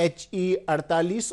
HE 48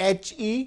HE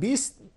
20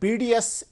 PDS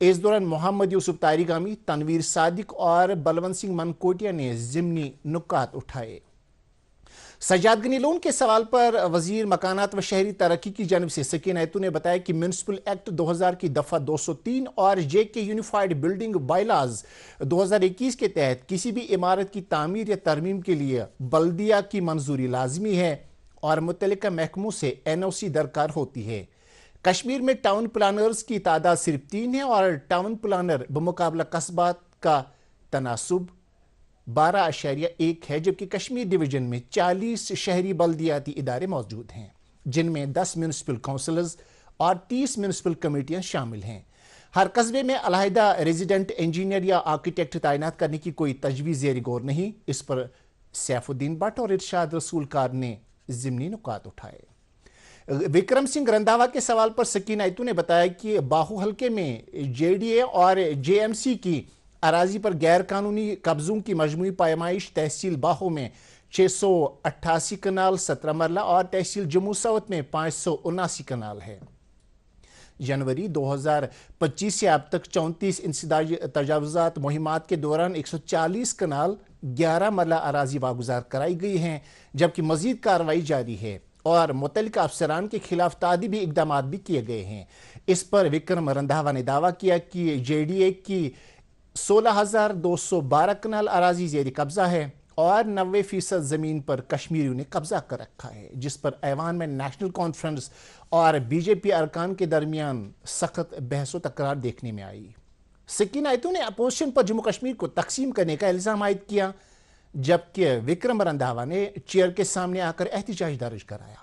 اس دوران محمد یوسف تاریگامی، تنویر صادق اور بلونت سنگھ منکوٹیا نے ضمنی نکات اٹھائے۔ سجاد غنی لون کے سوال پر وزیر مکانات و شہری ترقی کی جانب سے سکینہ ایتو نے بتایا کہ میونسپل ایکٹ 2000 کی دفعہ 203 اور جے کے یونیفائیڈ بلڈنگ بائی لاز 2021 کے تحت کسی بھی عمارت کی تعمیر یا ترمیم کے لیے بلدیہ کی منظوری لازمی ہے اور متعلقہ محکموں سے NOC درکار ہوتی ہے۔ کشمیر میں ٹاؤن پلانرز کی تعداد صرف 3 ہے اور ٹاؤن پلانر بمقابلہ قصبات کا تناسب 12.1 ہے، جبکہ کشمیر ڈویژن میں 40 شہری بلدیاتی ادارے موجود ہیں، جن میں 10 میونسپل کونسلز اور 30 میونسپل کمیٹیاں شامل ہیں۔ ہر قصبے میں علیحدہ ریزیڈنٹ انجینئر یا آرکیٹیکٹ تعینات کرنے کی کوئی تجویز زیر غور نہیں۔ اس پر سیف الدین بٹ اور ارشاد رسول کار نے ضمنی نکات اٹھائے۔ وکرم سنگھ رنداوا کے سوال پر سکینہ ایتو نے بتایا کہ باہو حلقے میں JDA اور JMC کی اراضی پر غیر قانونی قبضوں کی مجموعی پیمائش تحصیل باہو میں 688 کنال 17 مرلہ اور تحصیل جموں ساؤتھ میں 579 کنال ہے۔ جنوری 2025 سے اب تک 34 انسداد تجاوزات مہمات کے دوران 140 کنال 11 مرلہ اراضی واگزار کرائی گئی ہیں، جبکہ مزید کارروائی جاری ہے اور متعلقہ افسران کے خلاف تعدیبی اقدامات بھی کیے گئے ہیں۔ اس پر وکرم رنداوا نے دعویٰ کیا کہ JDA کی 16,212 کنال اراضی زیر قبضہ ہے اور 90% زمین پر کشمیریوں نے قبضہ کر رکھا ہے، جس پر ایوان میں نیشنل کانفرنس اور BJP ارکان کے درمیان سخت بحث و تکرار دیکھنے میں آئی۔ سکینہ ایتو نے اپوزیشن پر جموں کشمیر کو تقسیم کرنے کا الزام عائد کیا، جبکہ وکرم رنداوا نے چیئر کے سامنے آ کر احتجاج درج کرایا۔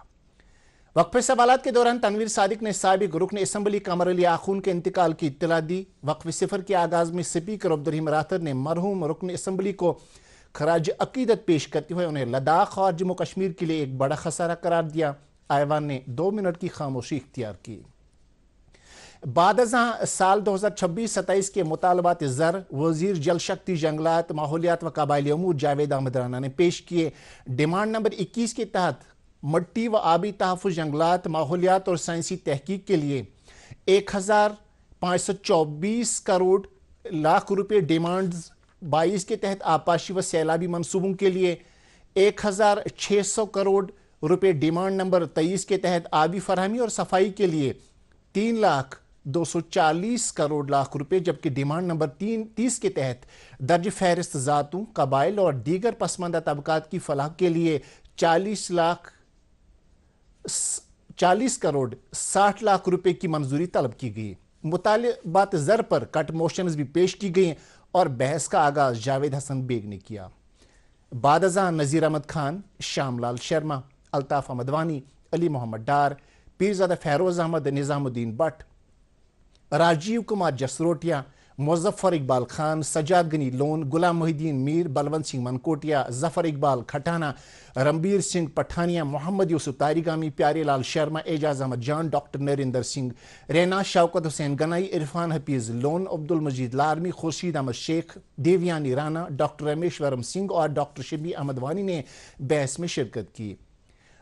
وقفے سوالات کے دوران تنویر صادق نے سابق رکن اسمبلی قمر علی آخون کے انتقال کی اطلاع دی۔ وقفے صفر کے آغاز میں سپیکر عبدالرحیم راتھر نے مرحوم رکن اسمبلی کو خراج عقیدت پیش کرتے ہوئے انہیں لداخ اور جموں کشمیر کے لیے ایک بڑا خسارہ قرار دیا۔ ایوان نے 2 منٹ کی خاموشی اختیار کی۔ بعد ازاں سال 2026-27 کے مطالبات زر وزیر جل شکتی، جنگلات، ماحولیات و قبائلی امور جاوید احمد رانا نے پیش کیے۔ ڈیمانڈ نمبر 21 کے تحت مٹی و آبی تحفظ، جنگلات، ماحولیات اور سائنسی تحقیق کے لیے 1,524 کروڑ لاکھ روپے، ڈیمانڈ 22 کے تحت آبپاشی و سیلابی منصوبوں کے لیے 1,600 کروڑ روپے، ڈیمانڈ نمبر 23 کے تحت آبی فراہمی اور صفائی کے لیے 3,240 کروڑ لاکھ روپے، جبکہ ڈیمانڈ نمبر 30 کے تحت درج فہرست ذاتوں، قبائل اور دیگر پسماندہ طبقات کی فلاح کے لیے 40 کروڑ 60 لاکھ روپے کی منظوری طلب کی گئی۔ مطالبات زر پر کٹ موشنز بھی پیش کی گئی اور بحث کا آغاز جاوید حسن بیگ نے کیا۔ بعد ازاں نذیر احمد خان، شام لال شرما، الطاف احمد وانی، علی محمد ڈار، پیرزادہ فیروز احمد، نظام الدین بٹ، راجیو کمار جسروٹیا، مظفر اقبال خان، سجاد غنی لون، غلام محی الدین میر، بلونت سنگھ منکوٹیا، ظفر اقبال کھٹانہ، رنبیر سنگھ پٹھانیہ، محمد یوسف تاریگامی، پیارے لال شرما، اعجاز احمد جان، ڈاکٹر نریندر سنگھ رینا، شوکت حسین گنائی، عرفان حفیظ لون، عبدالمجید لارمی، خورشید احمد شیخ، دیویانی رانا، ڈاکٹر رمیشورم سنگھ اور ڈاکٹر شبیر احمد وانی نے بحث میں شرکت کی۔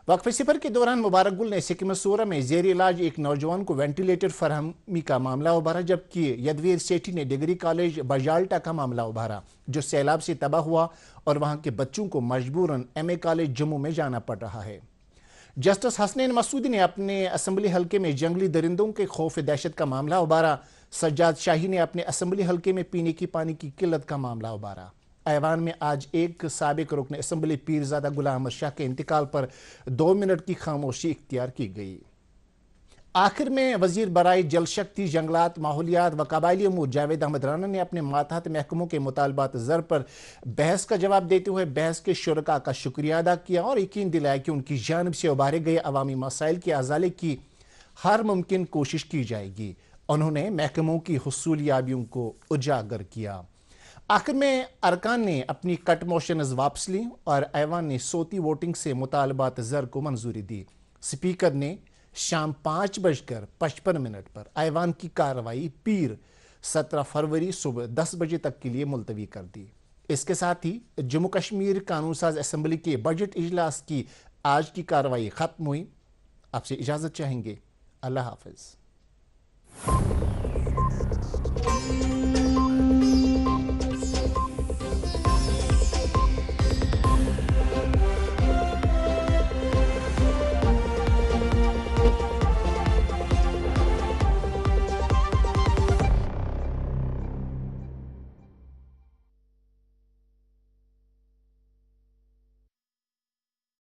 وقفے صفر کے دوران مبارک گل نے سکم سورہ میں زیر علاج ایک نوجوان کو وینٹیلیٹر فراہمی کا معاملہ ابھارا، جبکہ یدویر سیٹھی نے ڈگری کالج بجالٹا کا معاملہ ابھارا، جو سیلاب سے تباہ ہوا اور وہاں کے بچوں کو مجبوراً MA کالج جموں میں جانا پڑ رہا ہے۔ جسٹس حسنین مسعودی نے اپنے اسمبلی حلقے میں جنگلی درندوں کے خوف دہشت کا معاملہ ابھارا۔ سجاد شاہی نے اپنے اسمبلی حلقے میں پینے کی پانی کی قلت کا معاملہ ابھارا۔ ایوان میں آج ایک سابق رکن اسمبلی پیرزادہ غلام احمد شاہ کے انتقال پر 2 منٹ کی خاموشی اختیار کی گئی۔ آخر میں وزیر برائے جل شکتی، جنگلات، ماحولیات و قبائلی امور جاوید احمد رانا نے اپنے ماتحت محکموں کے مطالبات زر پر بحث کا جواب دیتے ہوئے بحث کے شرکاء کا شکریہ ادا کیا اور یقین دلایا کہ ان کی جانب سے ابھارے گئے عوامی مسائل کے ازالے کی ہر ممکن کوشش کی جائے گی۔ انہوں نے محکموں کی حصولیابیوں کو اجاگر کیا۔ آخر میں ارکان نے اپنی کٹ موشنز واپس لیں اور ایوان نے صوتی ووٹنگ سے مطالبات زر کو منظوری دی۔ سپیکر نے شام 5:55 پر ایوان کی کارروائی پیر 17 فروری صبح 10 بجے تک کے لیے ملتوی کر دی۔ اس کے ساتھ ہی جموں کشمیر قانون ساز اسمبلی کے بجٹ اجلاس کی آج کی کارروائی ختم ہوئی۔ آپ سے اجازت چاہیں گے۔ اللہ حافظ۔